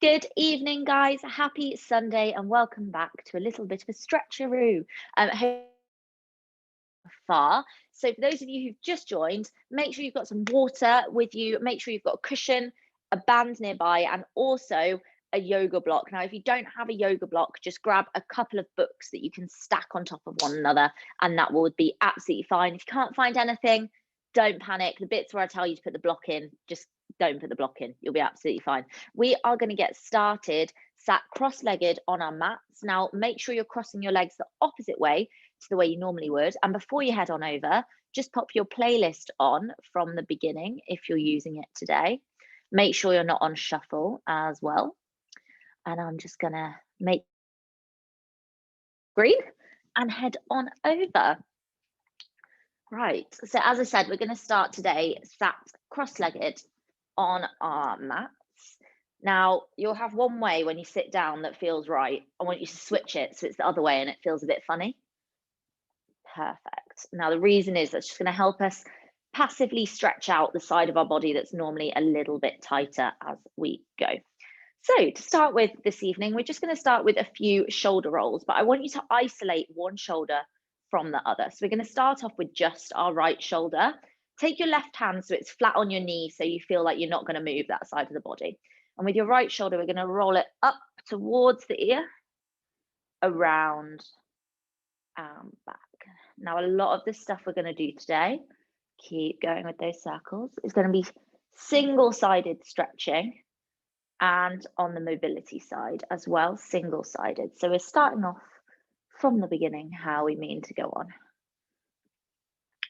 Good evening, guys. Happy Sunday and welcome back to a little bit of a stretcheroo. Far. So for those of you who've just joined, make sure you've got some water with you. Make sure you've got a cushion, a band nearby, and also a yoga block. Now, if you don't have a yoga block, just grab a couple of books that you can stack on top of one another, and that will be absolutely fine. If you can't find anything, don't panic. The bits where I tell you to put the block in, just don't put the block in. You'll be absolutely fine. We are going to get started sat cross-legged on our mats. Now, make sure you're crossing your legs the opposite way to the way you normally would. And before you head on over, just pop your playlist on from the beginning if you're using it today. Make sure you're not on shuffle as well. And I'm just going to make green and head on over. Right, so as I said, we're going to start today sat cross-legged on our mats. Now, you'll have one way when you sit down that feels right. I want you to switch it so it's the other way and it feels a bit funny. Perfect. Now, the reason is that's just going to help us passively stretch out the side of our body that's normally a little bit tighter as we go. So to start with this evening, we're just going to start with a few shoulder rolls, but I want you to isolate one shoulder from the other. So we're going to start off with just our right shoulder. Take your left hand so it's flat on your knee so you feel like you're not going to move that side of the body. And with your right shoulder, we're going to roll it up towards the ear, around and back. Now, a lot of the stuff we're going to do today, keep going with those circles, is going to be single-sided stretching and on the mobility side as well, single-sided. So we're starting off from the beginning, how we mean to go on.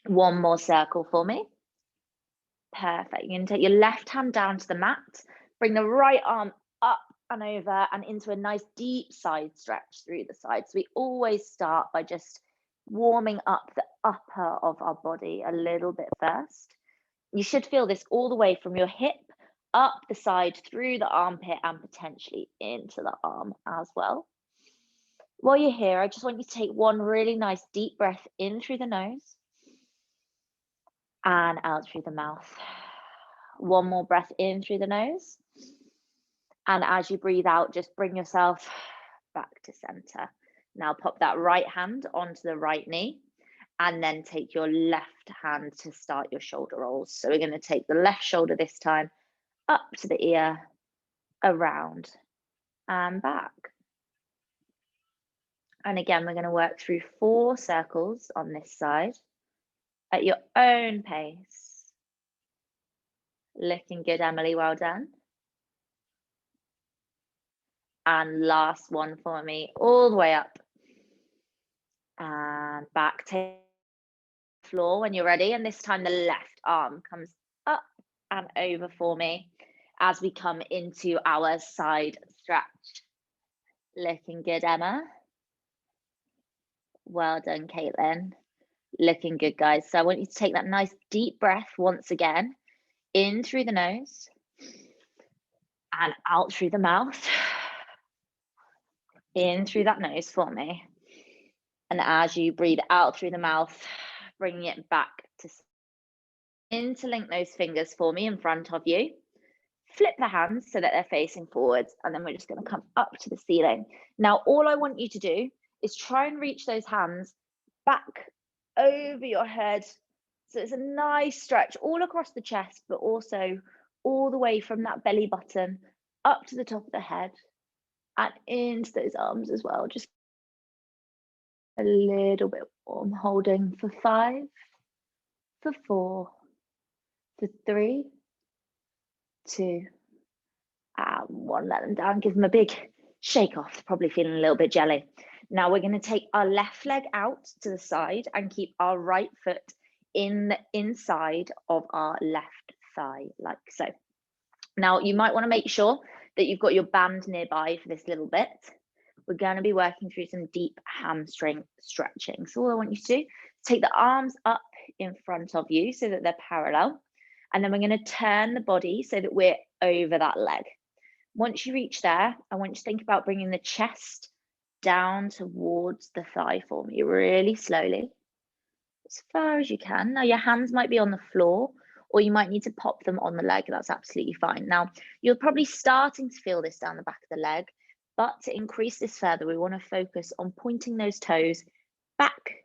One more circle for me. Perfect. You're going to take your left hand down to the mat, bring the right arm up and over and into a nice deep side stretch through the side. So we always start by just warming up the upper of our body a little bit first. You should feel this all the way from your hip up the side through the armpit and potentially into the arm as well. While you're here, I just want you to take one really nice deep breath in through the nose and out through the mouth. One more breath in through the nose. And as you breathe out, just bring yourself back to center. Now pop that right hand onto the right knee and then take your left hand to start your shoulder rolls. So we're going to take the left shoulder this time up to the ear, around and back. And again, we're going to work through 4 circles on this side at your own pace. Looking good, Emily, well done. And last one for me, all the way up and back. Take the floor when you're ready. And this time the left arm comes up and over for me as we come into our side stretch. Looking good, Emma. Well done, Caitlin. Looking good, guys. So I want you to take that nice deep breath once again, in through the nose and out through the mouth. In through that nose for me. And as you breathe out through the mouth, bringing it back to interlink those fingers for me in front of you. Flip the hands so that they're facing forwards, and then we're just going to come up to the ceiling. Now, all I want you to do is try and reach those hands back over your head. So it's a nice stretch all across the chest, but also all the way from that belly button up to the top of the head and into those arms as well. Just a little bit warm, holding for 5, for 4, for 3, 2, and 1. Let them down. Give them a big shake off. Probably feeling a little bit jelly. Now we're going to take our left leg out to the side and keep our right foot in the inside of our left thigh, like so. Now you might want to make sure that you've got your band nearby for this little bit. We're going to be working through some deep hamstring stretching. So all I want you to do is take the arms up in front of you so that they're parallel. And then we're going to turn the body so that we're over that leg. Once you reach there, I want you to think about bringing the chest down towards the thigh for me, really slowly, as far as you can. Now your hands might be on the floor or you might need to pop them on the leg. That's absolutely fine. Now, you're probably starting to feel this down the back of the leg, but to increase this further, we want to focus on pointing those toes back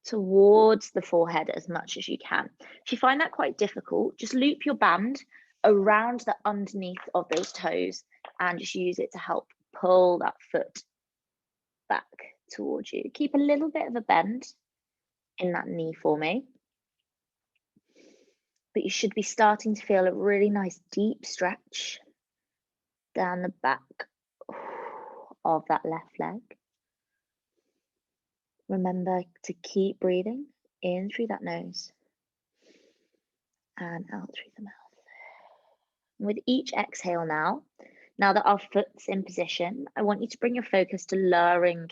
towards the forehead as much as you can. If you find that quite difficult, just loop your band around the underneath of those toes and just use it to help pull that foot back towards you. Keep a little bit of a bend in that knee for me. But you should be starting to feel a really nice deep stretch down the back of that left leg. Remember to keep breathing in through that nose and out through the mouth. With each exhale now that our foot's in position, I want you to bring your focus to lowering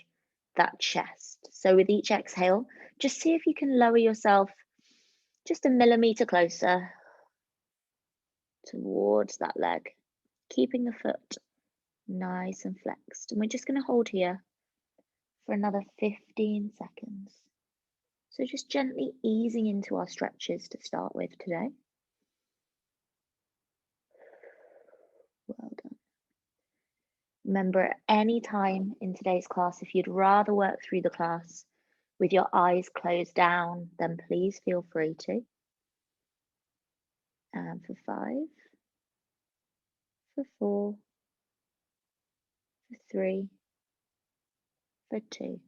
that chest. So with each exhale, just see if you can lower yourself just a millimeter closer towards that leg, keeping the foot nice and flexed. And we're just going to hold here for another 15 seconds. So just gently easing into our stretches to start with today. Well done. Remember, at any time in today's class, if you'd rather work through the class with your eyes closed down, then please feel free to. And for 5, for 4, for 3, for 2,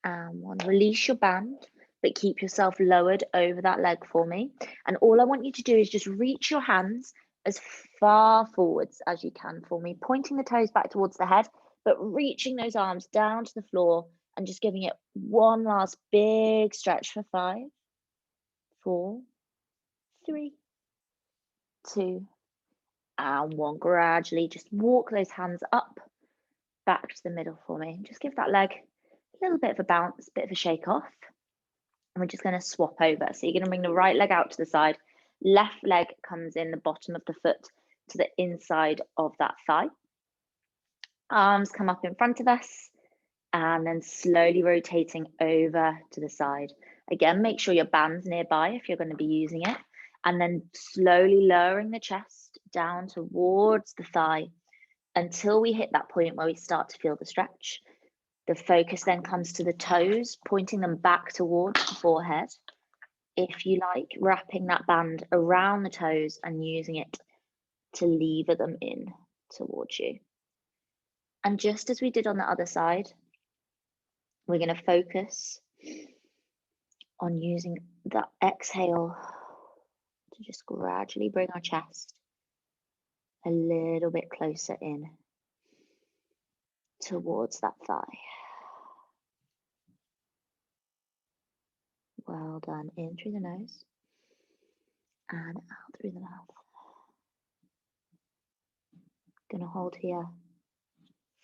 and 1. Release your band, but keep yourself lowered over that leg for me. And all I want you to do is just reach your hands as far forwards as you can for me, pointing the toes back towards the head, but reaching those arms down to the floor and just giving it one last big stretch for 5, 4, 3, 2, and 1. Gradually just walk those hands up, back to the middle for me. Just give that leg a little bit of a bounce, a bit of a shake off. And we're just going to swap over. So you're going to bring the right leg out to the side. Left leg comes in the bottom of the foot to the inside of that thigh. Arms come up in front of us and then slowly rotating over to the side. Again, make sure your band's nearby if you're going to be using it. And then slowly lowering the chest down towards the thigh until we hit that point where we start to feel the stretch. The focus then comes to the toes, pointing them back towards the forehead. If you like, wrapping that band around the toes and using it to lever them in towards you. And just as we did on the other side, we're going to focus on using that exhale to just gradually bring our chest a little bit closer in towards that thigh. Well done. In through the nose and out through the mouth. Gonna hold here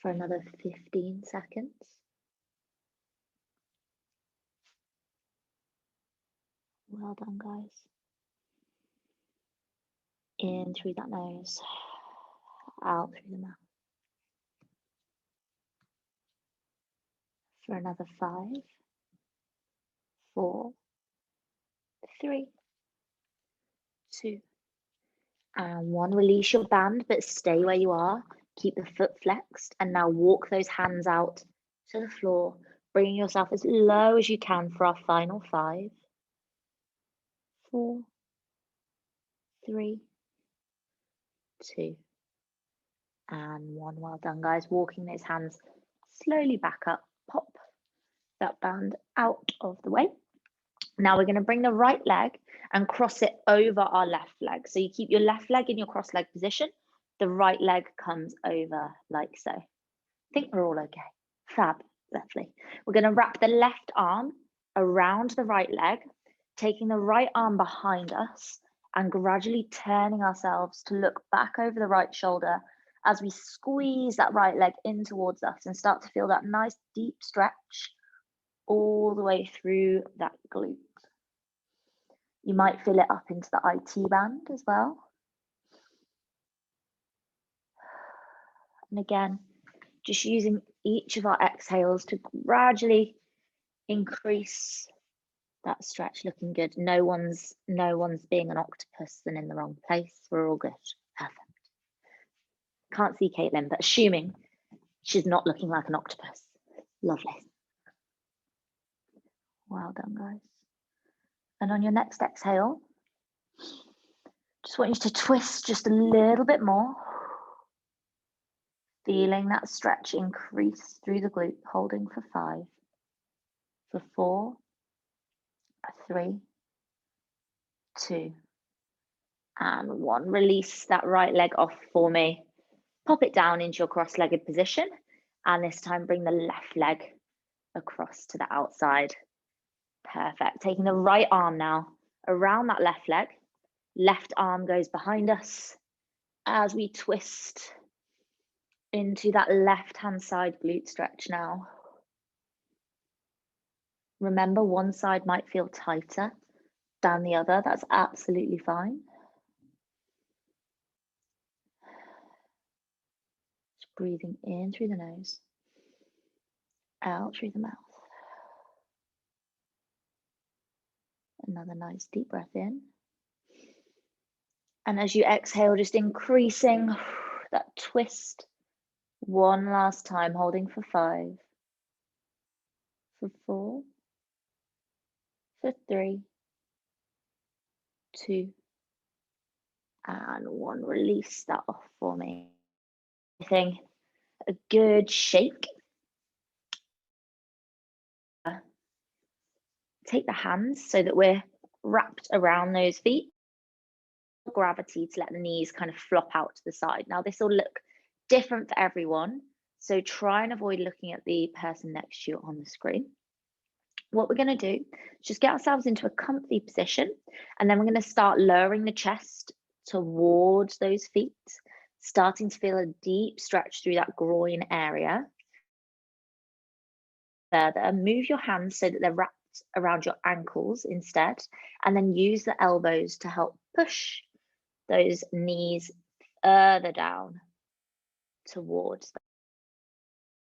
for another 15 seconds. Well done, guys. In through that nose, out through the mouth. For another 5, 4, 3, 2, and 1. Release your band, but stay where you are. Keep the foot flexed, and now walk those hands out to the floor, bringing yourself as low as you can for our final 5, 4, 3, 2, and 1. Well done, guys. Walking those hands slowly back up. Pop that band out of the way. Now we're going to bring the right leg and cross it over our left leg. So you keep your left leg in your cross leg position. The right leg comes over like so. I think we're all okay. Fab. Lovely. We're going to wrap the left arm around the right leg, taking the right arm behind us and gradually turning ourselves to look back over the right shoulder as we squeeze that right leg in towards us and start to feel that nice deep stretch all the way through that glute. You might feel it up into the IT band as well. And again, just using each of our exhales to gradually increase That stretch looking good. No one's being an octopus and in the wrong place. We're all good. Perfect. Can't see Caitlin, but assuming she's not looking like an octopus. Lovely. Well done, guys. And on your next exhale, just want you to twist just a little bit more. Feeling that stretch increase through the glute, holding for 5, for 4, 3, 2, and 1. Release that right leg off for me. Pop it down into your cross-legged position. And this time, bring the left leg across to the outside. Perfect. Taking the right arm now around that left leg. Left arm goes behind us as we twist into that left-hand side glute stretch now. Remember, one side might feel tighter than the other. That's absolutely fine. Just breathing in through the nose, out through the mouth. Another nice deep breath in. And as you exhale, just increasing that twist. One last time, holding for 5, for 4, for 3, 2, and 1. Release that off for me. A good shake. Take the hands so that we're wrapped around those feet. Gravity to let the knees kind of flop out to the side. Now this will look different for everyone, so try and avoid looking at the person next to you on the screen. What we're going to do is just get ourselves into a comfy position, and then we're going to start lowering the chest towards those feet, starting to feel a deep stretch through that groin area. Further, move your hands so that they're wrapped around your ankles instead, and then use the elbows to help push those knees further down towards the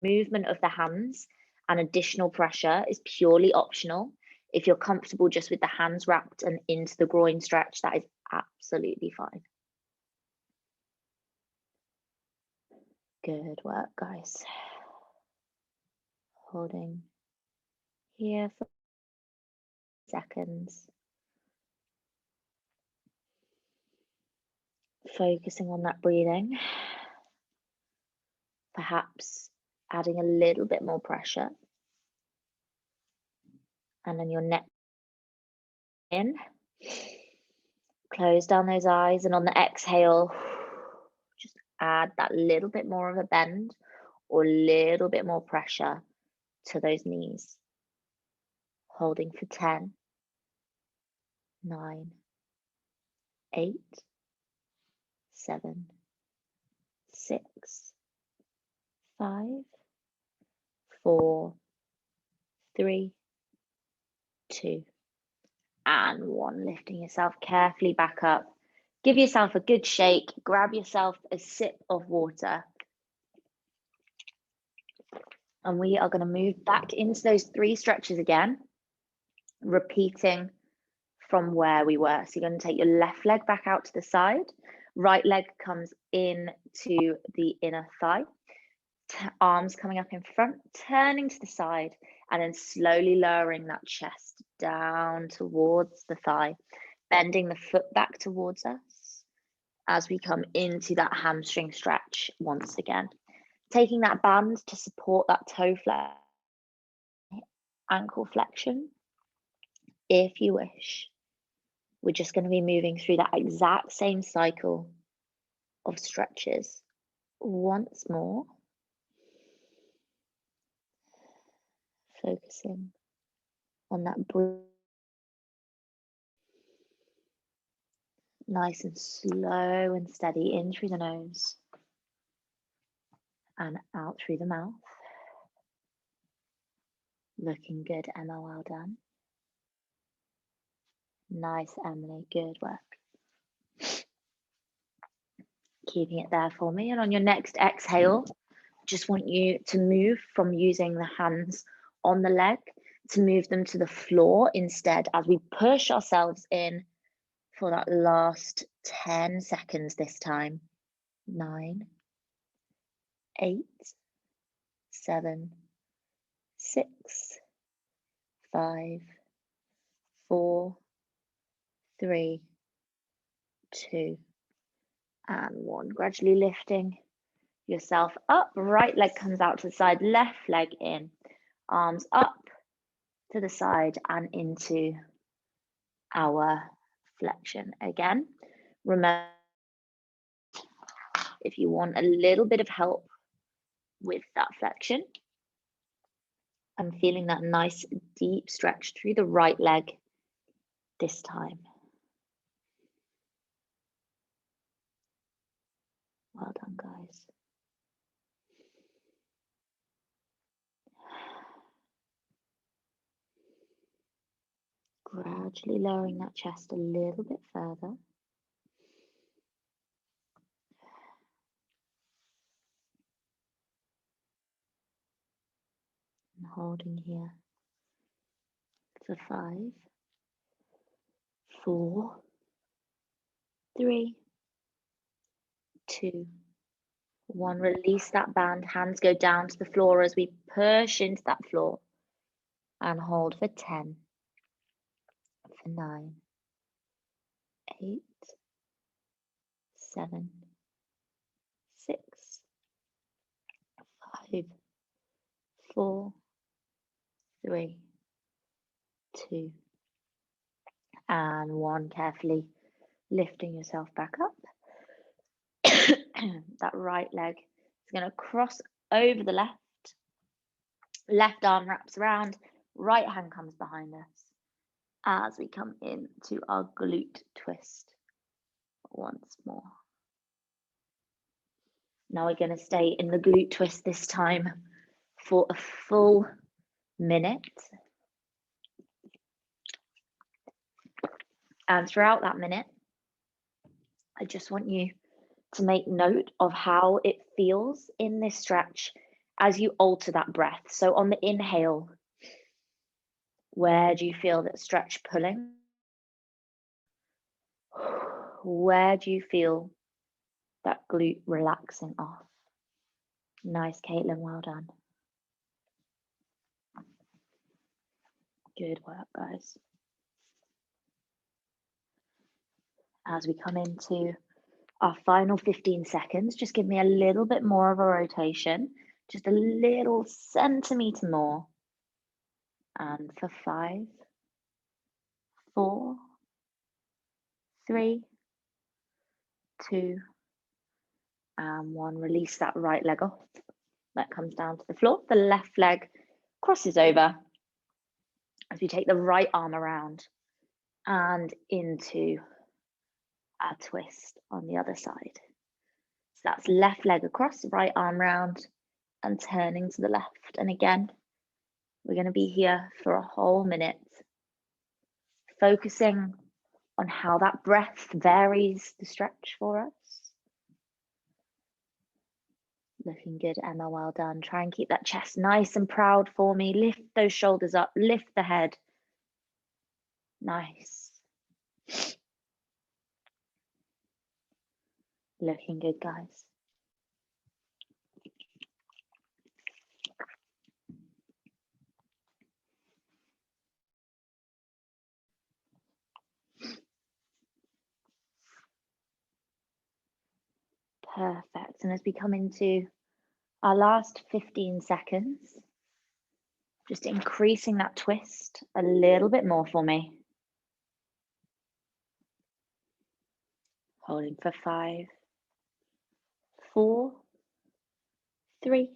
movement of the hands. And additional pressure is purely optional. If you're comfortable just with the hands wrapped and into the groin stretch, that is absolutely fine. Good work, guys. Holding here for seconds. Focusing on that breathing. Perhaps adding a little bit more pressure. And then your neck in. Close down those eyes, and on the exhale, just add that little bit more of a bend or a little bit more pressure to those knees. Holding for 10, 9, 8, 7, 6, 5, 4, 3, 2, and 1. Lifting yourself carefully back up. Give yourself a good shake. Grab yourself a sip of water. And we are going to move back into those 3 stretches again, repeating from where we were. So you're going to take your left leg back out to the side. Right leg comes in to the inner thigh. Arms coming up in front, turning to the side, and then slowly lowering that chest down towards the thigh, bending the foot back towards us as we come into that hamstring stretch once again. Taking that band to support that toe flex, ankle flexion, if you wish. We're just going to be moving through that exact same cycle of stretches once more. Focusing on that breath. Nice and slow and steady in through the nose and out through the mouth. Looking good, Emma, well done. Nice, Emily, good work. Keeping it there for me. And on your next exhale, just want you to move from using the hands on the leg to move them to the floor instead as we push ourselves in for that last 10 seconds this time. 9, 8, 7, 6, 5, 4, 3, 2, and 1. Gradually lifting yourself up. Right leg comes out to the side, left leg in. Arms up to the side and into our flexion again. Remember, if you want a little bit of help with that flexion, I'm feeling that nice deep stretch through the right leg this time. Well done, guys. Gradually lowering that chest a little bit further. And holding here for 5, 4, 3, 2, 1. Release that band. Hands go down to the floor as we push into that floor. And hold for 10, for 9, 8, 7, 6, 5, 4, 3, 2, and 1. Carefully lifting yourself back up. That right leg is going to cross over the left. Left arm wraps around. Right hand comes behind us as we come into our glute twist once more. Now we're going to stay in the glute twist this time for a full minute. And throughout that minute, I just want you to make note of how it feels in this stretch as you alter that breath. So on the inhale, where do you feel that stretch pulling? Where do you feel that glute relaxing off? Nice, Caitlin, well done. Good work, guys. As we come into our final 15 seconds, just give me a little bit more of a rotation, just a little centimeter more. And for 5, 4, 3, 2, and 1. Release that right leg off. That comes down to the floor. The left leg crosses over as we take the right arm around and into our twist on the other side. So that's left leg across, right arm round, and turning to the left. And again, we're going to be here for a whole minute, focusing on how that breath varies the stretch for us. Looking good, Emma, well done. Try and keep that chest nice and proud for me. Lift those shoulders up, lift the head. Nice. Looking good, guys. Perfect. And as we come into our last 15 seconds, just increasing that twist a little bit more for me. Holding for 5, 4, 3,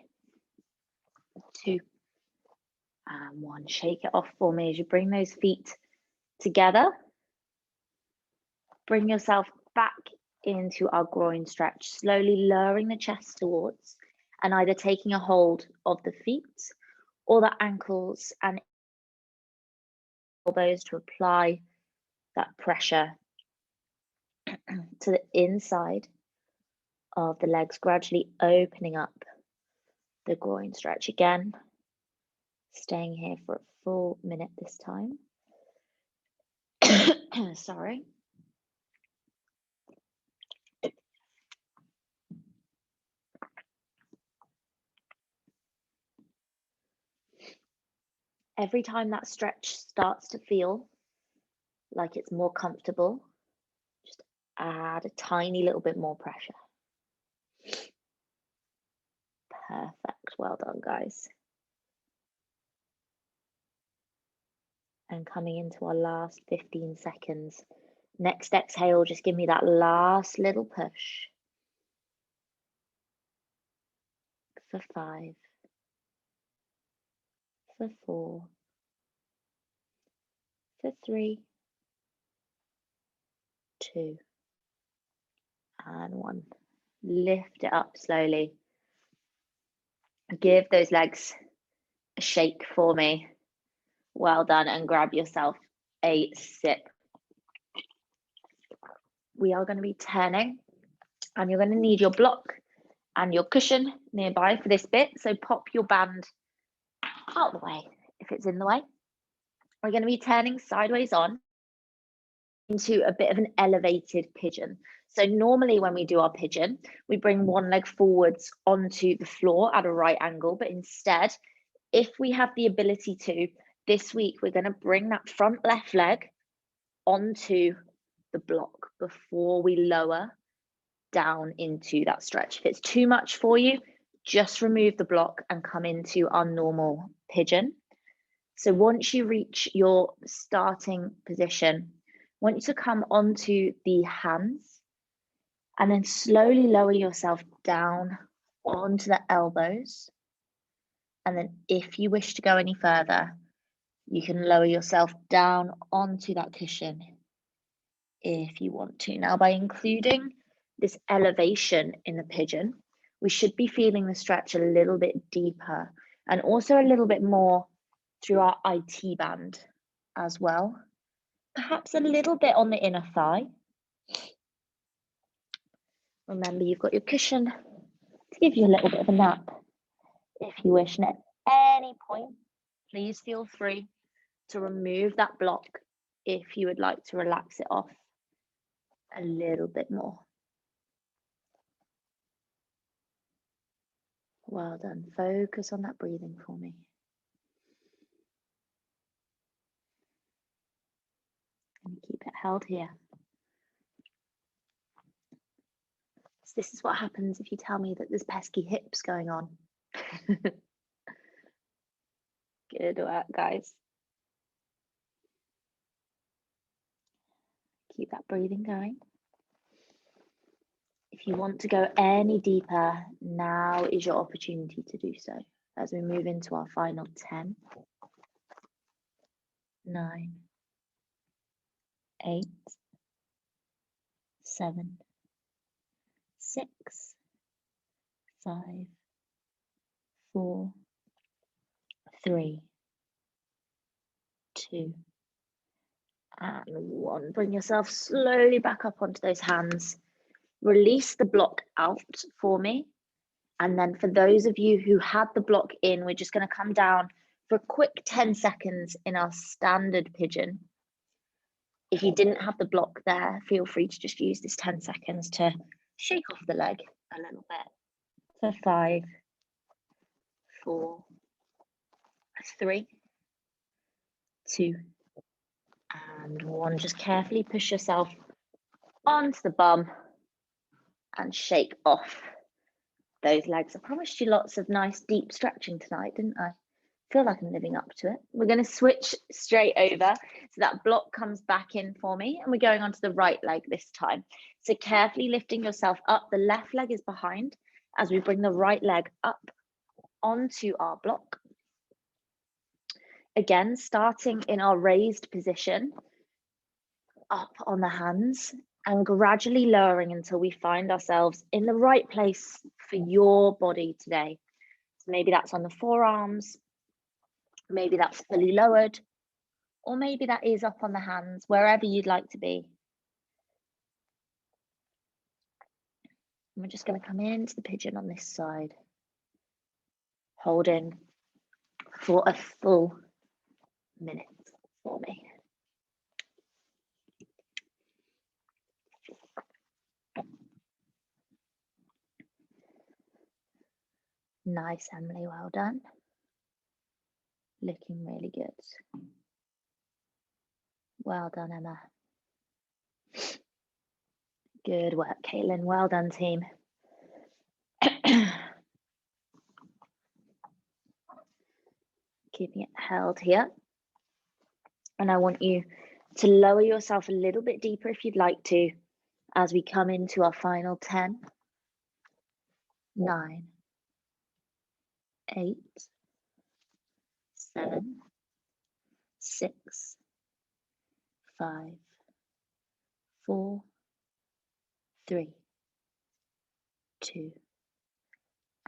2, and 1. Shake it off for me as you bring those feet together. Bring yourself back into our groin stretch, slowly lowering the chest towards and either taking a hold of the feet or the ankles and elbows to apply that pressure to the inside of the legs, gradually opening up the groin stretch again, staying here for a full minute this time. Sorry. Every time that stretch starts to feel like it's more comfortable, just add a tiny little bit more pressure. Perfect. Well done, guys. And coming into our last 15 seconds. Next exhale, just give me that last little push. For 5. For 4. For 3. 2. And 1. Lift it up slowly. Give those legs a shake for me. Well done, and grab yourself a sip. We are going to be turning, and you're going to need your block and your cushion nearby for this bit. So pop your band out of the way if it's in the way. We're going to be turning sideways on into a bit of an elevated pigeon. So normally when we do our pigeon, we bring one leg forwards onto the floor at a right angle, but instead, if we have the ability to, this week, we're going to bring that front left leg onto the block before we lower down into that stretch. If it's too much for you, just remove the block and come into our normal pigeon. So once you reach your starting position, I want you to come onto the hands and then slowly lower yourself down onto the elbows. And then if you wish to go any further, you can lower yourself down onto that cushion if you want to. Now, by including this elevation in the pigeon, we should be feeling the stretch a little bit deeper and also a little bit more through our IT band as well. Perhaps a little bit on the inner thigh. Remember, you've got your cushion to give you a little bit of a nap if you wish. And at any point, please feel free to remove that block if you would like to relax it off a little bit more. Well done. Focus on that breathing for me. And keep it held here. So this is what happens if you tell me that there's pesky hips going on. Good work, guys. Keep that breathing going. If you want to go any deeper, now is your opportunity to do so as we move into our final 10, 9, 8, 7, 6, 5, 4, 3, 2, and 1. Bring yourself slowly back up onto those hands. Release the block out for me. And then for those of you who had the block in, we're just going to come down for a quick 10 seconds in our standard pigeon. If you didn't have the block there, feel free to just use this 10 seconds to shake off the leg a little bit. For 5, 4, 3, 2, and 1. Just carefully push yourself onto the bum and shake off those legs. I promised you lots of nice deep stretching tonight, didn't I? Feel like I'm living up to it. We're going to switch straight over. So that block comes back in for me and we're going onto the right leg this time. So carefully lifting yourself up. The left leg is behind as we bring the right leg up onto our block. Again, starting in our raised position, up on the hands and gradually lowering until we find ourselves in the right place for your body today. So maybe that's on the forearms, maybe that's fully lowered, or maybe that is up on the hands, wherever you'd like to be. And we're just going to come into the pigeon on this side, holding for a full minutes for me. Nice, Emily, well done. Looking really good. Well done, Emma. Good work, Caitlin. Well done, team. Keeping it held here. And I want you to lower yourself a little bit deeper if you'd like to as we come into our final 10, 9, 8, 7, 6, 5, 4, 3, 2,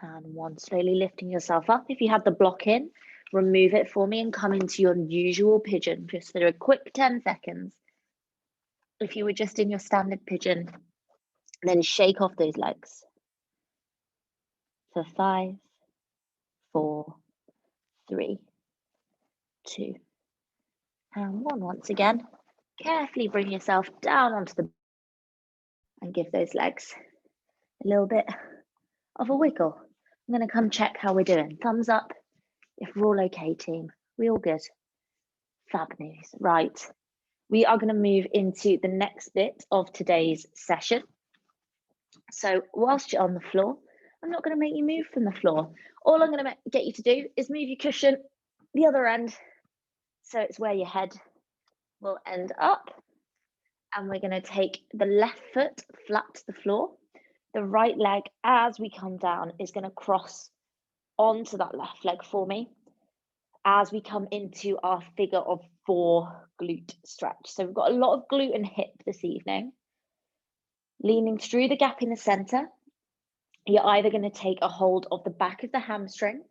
and 1. Slowly lifting yourself up. If you have the block in, remove it for me and come into your usual pigeon just for a quick 10 seconds. If you were just in your standard pigeon, then shake off those legs. For 5, 4, 3, 2, and 1. Once again, carefully bring yourself down onto the and give those legs a little bit of a wiggle. I'm going to come check how we're doing. Thumbs up if we're all okay, team. We all good? Fab news. Right. We are going to move into the next bit of today's session. So whilst you're on the floor, I'm not going to make you move from the floor. All I'm going to get you to do is move your cushion the other end, so it's where your head will end up. And we're going to take the left foot flat to the floor. The right leg, as we come down, is going to cross onto that left leg for me as we come into our figure of 4 glute stretch. So we've got a lot of glute and hip this evening. Leaning through the gap in the center, you're either going to take a hold of the back of the hamstring,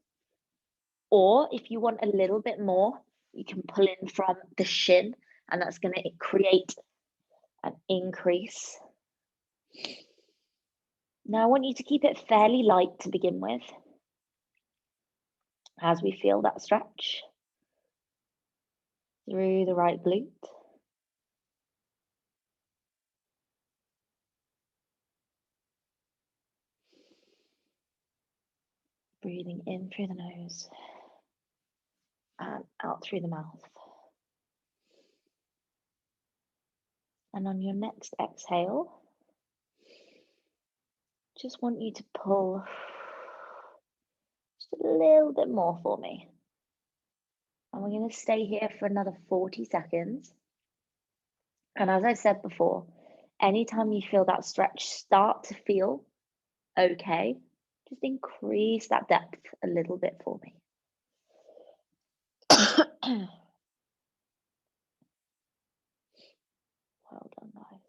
or if you want a little bit more, you can pull in from the shin, and that's going to create an increase. Now I want you to keep it fairly light to begin with as we feel that stretch through the right glute. Breathing in through the nose and out through the mouth. And on your next exhale, just want you to pull just a little bit more for me. And we're going to stay here for another 40 seconds. And as I said before, anytime you feel that stretch start to feel okay, just increase that depth a little bit for me. Well done, guys.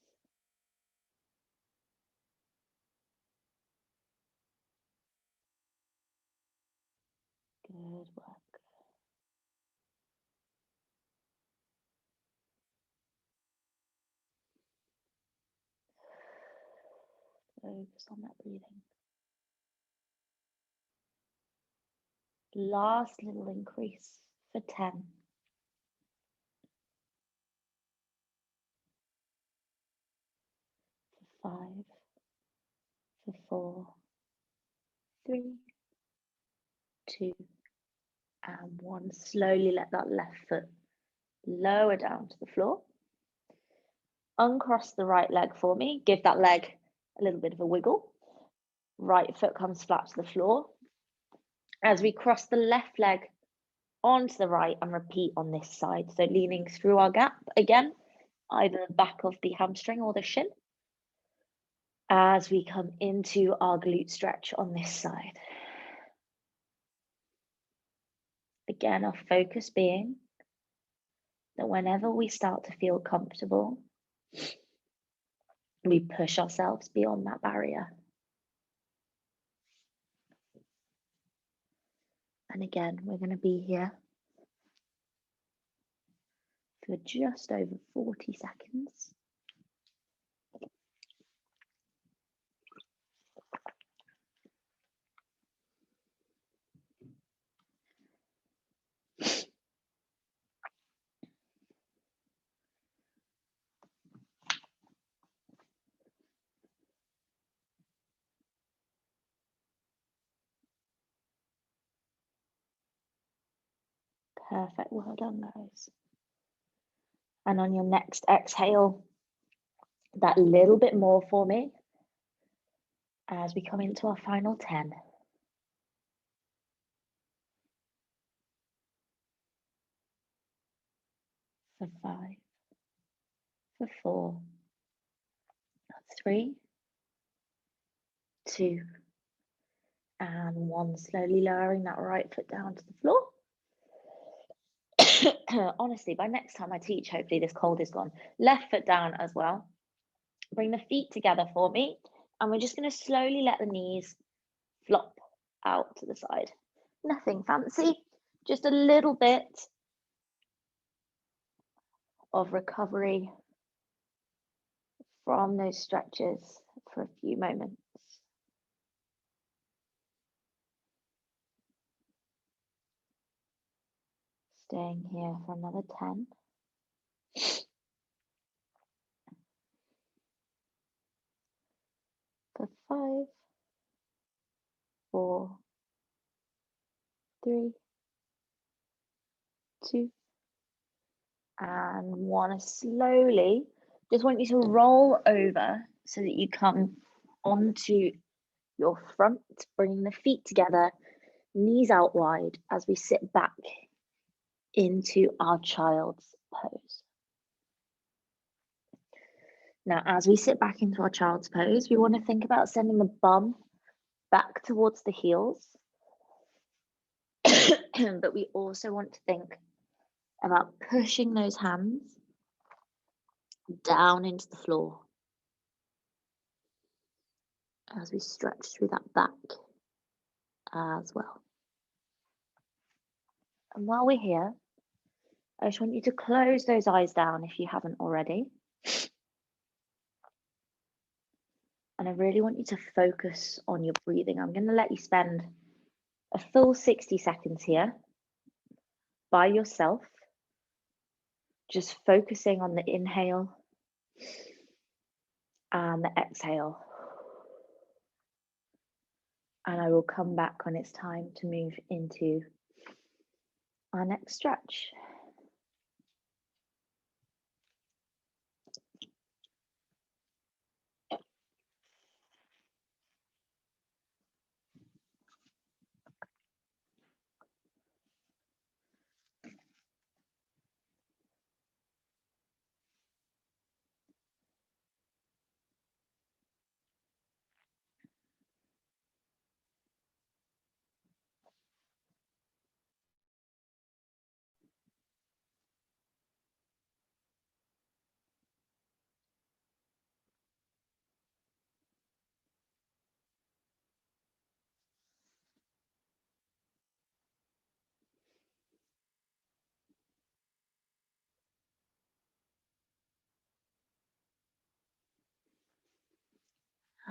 Good work. Focus on that breathing. Last little increase for 10. For 5. For 4. 3. 2. And 1. Slowly let that left foot lower down to the floor. Uncross the right leg for me. Give that leg a little bit of a wiggle. Right foot comes flat to the floor. As we cross the left leg onto the right and repeat on this side. So leaning through our gap again, either the back of the hamstring or the shin. As we come into our glute stretch on this side. Again, our focus being that whenever we start to feel comfortable, we push ourselves beyond that barrier. And again, we're going to be here for just over 40 seconds. Perfect. Well done, guys. And on your next exhale, that little bit more for me as we come into our final 10. For 5, for 4, 3, 2, and 1. Slowly lowering that right foot down to the floor. Honestly, by next time I teach, hopefully this cold is gone. Left foot down as well. Bring the feet together for me. And we're just going to slowly let the knees flop out to the side. Nothing fancy, just a little bit of recovery from those stretches for a few moments. Staying here for another 10. For 5, 4, 3, 2, and 1. Slowly, just want you to roll over so that you come onto your front, bringing the feet together, knees out wide as we sit back into our child's pose. Now, as we sit back into our child's pose, we want to think about sending the bum back towards the heels. But we also want to think about pushing those hands down into the floor as we stretch through that back as well. And while we're here, I just want you to close those eyes down if you haven't already. And I really want you to focus on your breathing. I'm going to let you spend a full 60 seconds here by yourself, just focusing on the inhale and the exhale. And I will come back when it's time to move into our next stretch.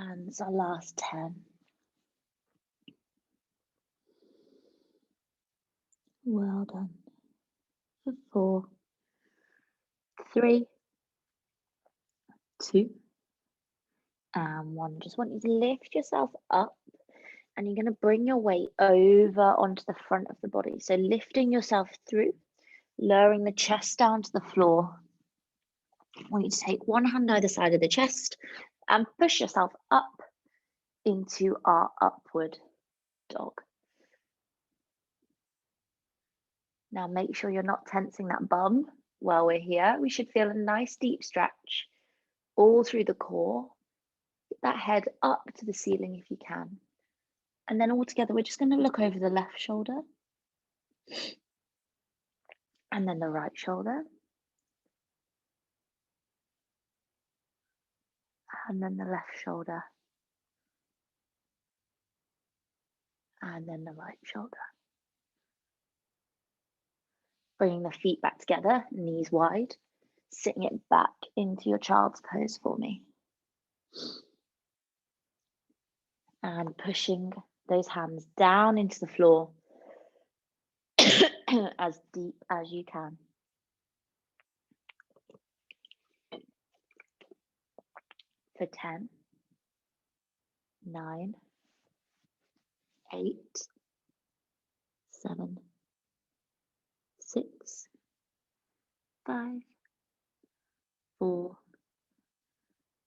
And it's our last 10. Well done. For 4, 3, 2, and 1. Just want you to lift yourself up, and you're going to bring your weight over onto the front of the body. So lifting yourself through, lowering the chest down to the floor. I want you to take one hand either side of the chest and push yourself up into our upward dog. Now make sure you're not tensing that bum while we're here. We should feel a nice deep stretch all through the core. Get that head up to the ceiling if you can. And then all together, we're just going to look over the left shoulder. And then the right shoulder. And then the left shoulder. And then the right shoulder. Bringing the feet back together, knees wide. Sitting it back into your child's pose for me. And pushing those hands down into the floor as deep as you can. For 10, 9, 8, 7, 6, 5, 4,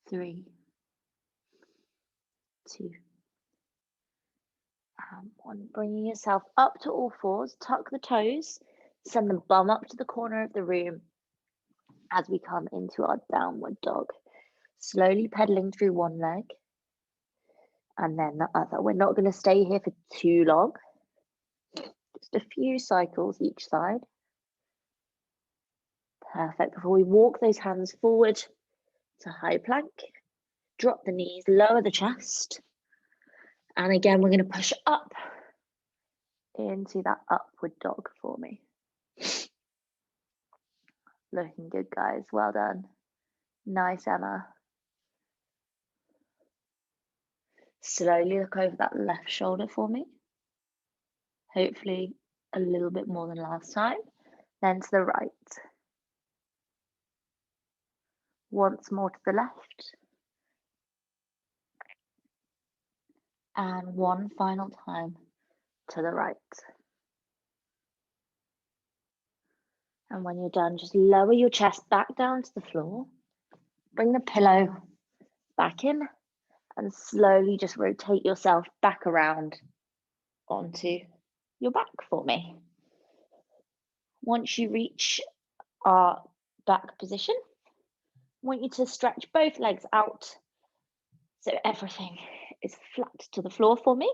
3, 2, and 1. Bringing yourself up to all fours, tuck the toes, send the bum up to the corner of the room as we come into our downward dog. Slowly pedaling through one leg and then the other. We're not going to stay here for too long. Just a few cycles each side. Perfect. Before we walk those hands forward to high plank, drop the knees, lower the chest. And again, we're going to push up into that upward dog for me. Looking good, guys. Well done. Nice, Emma. Slowly look over that left shoulder for me. Hopefully a little bit more than last time. Then to the right. Once more to the left. And one final time to the right. And when you're done, just lower your chest back down to the floor. Bring the pillow back in and slowly just rotate yourself back around onto your back for me. Once you reach our back position, I want you to stretch both legs out so everything is flat to the floor for me.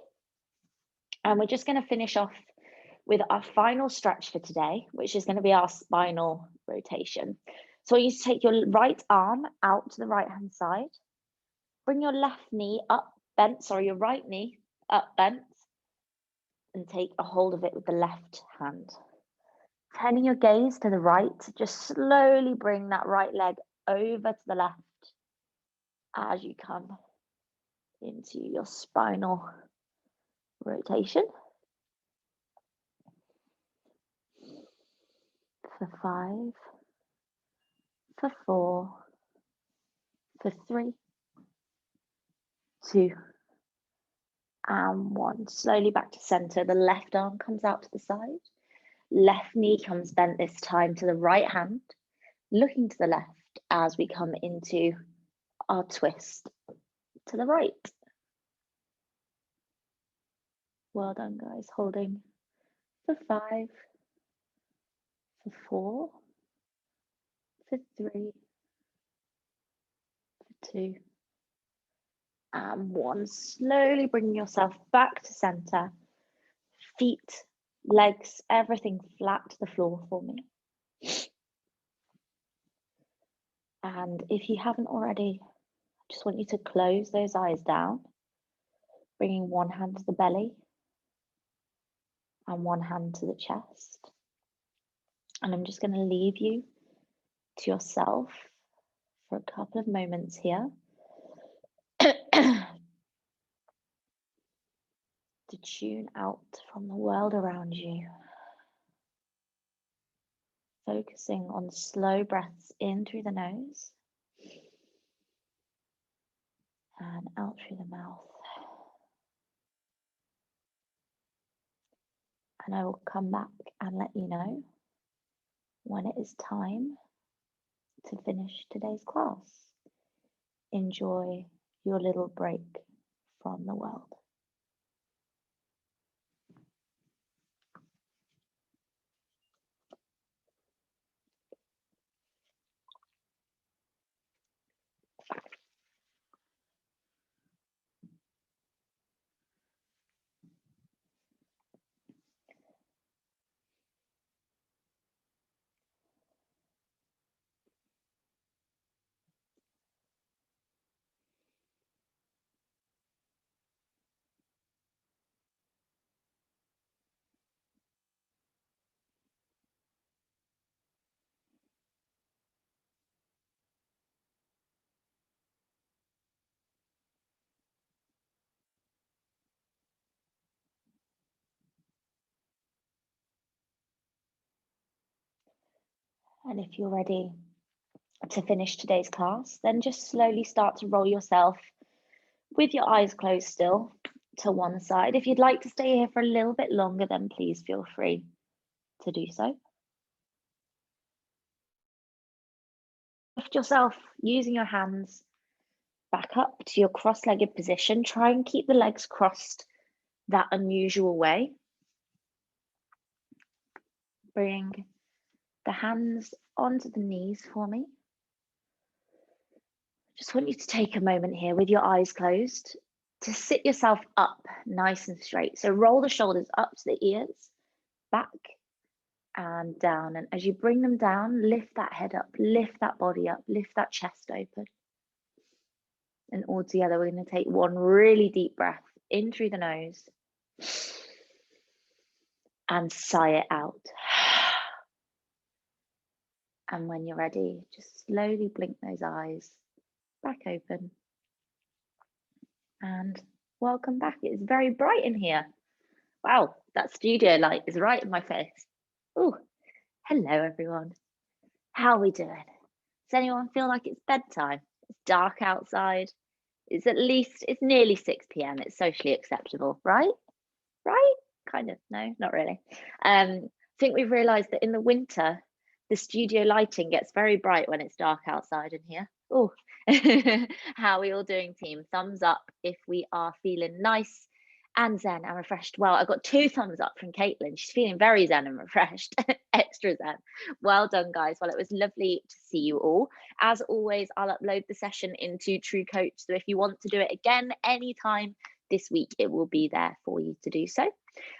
And we're just going to finish off with our final stretch for today, which is going to be our spinal rotation. So I want you to take your right arm out to the right-hand side. Bring your left knee up, bent, your right knee up, bent, and take a hold of it with the left hand. Turning your gaze to the right, just slowly bring that right leg over to the left as you come into your spinal rotation. For 5, for 4, for 3, 2, and 1. Slowly back to center. The left arm comes out to the side. Left knee comes bent this time to the right hand, looking to the left as we come into our twist to the right. Well done, guys. Holding for 5, for 4, for 3, for 2, and 1. Slowly bringing yourself back to center. Feet, legs, everything flat to the floor for me. And if you haven't already, I just want you to close those eyes down, bringing one hand to the belly and one hand to the chest. And I'm just going to leave you to yourself for a couple of moments here to tune out from the world around you. Focusing on slow breaths in through the nose and out through the mouth. And I will come back and let you know when it is time to finish today's class. Enjoy your little break from the world. And if you're ready to finish today's class, then just slowly start to roll yourself with your eyes closed still to one side. If you'd like to stay here for a little bit longer, then please feel free to do so. lift yourself using your hands back up to your cross-legged position. Try and keep the legs crossed that unusual way. Bring the hands onto the knees for me. Just want you to take a moment here with your eyes closed to sit yourself up nice and straight. So roll the shoulders up to the ears, back and down. And as you bring them down, lift that head up, lift that body up, lift that chest open. And all together, we're going to take one really deep breath in through the nose and sigh it out. And when you're ready, just slowly blink those eyes back open. And welcome back. It's very bright in here. Wow, that studio light is right in my face. Oh, hello everyone. How are we doing? Does anyone feel like it's bedtime? It's dark outside. It's nearly 6 p.m. It's socially acceptable, right? Right? Kind of, no, not really. I think we've realized that in the winter, the studio lighting gets very bright when it's dark outside in here. Oh, how are we all doing, team? Thumbs up if we are feeling nice and zen and refreshed. Well, I got 2 thumbs up from Caitlin. She's feeling very zen and refreshed, extra zen. Well done, guys. Well, it was lovely to see you all. As always, I'll upload the session into True Coach. So if you want to do it again anytime this week, it will be there for you to do so.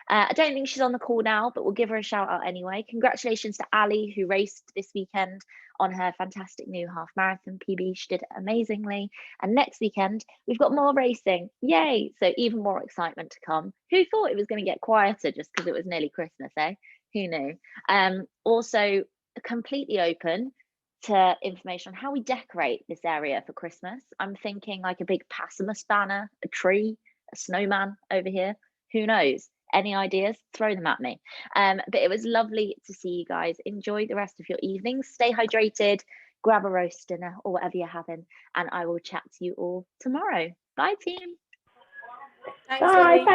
I don't think she's on the call now, but we'll give her a shout out anyway. Congratulations to Ali, who raced this weekend on her fantastic new half marathon PB. She did it amazingly. And next weekend, we've got more racing. Yay! So even more excitement to come. Who thought it was going to get quieter just because it was nearly Christmas, eh? Who knew? Also, completely open to information on how we decorate this area for Christmas. I'm thinking like a big Passa banner, a tree, a snowman over here. Who knows? Any ideas? Throw them at me. But it was lovely to see you guys. Enjoy the rest of your evening. Stay hydrated, grab a roast dinner or whatever you're having, and I will chat to you all tomorrow. Bye, team. Thanks, Lillie. Thanks.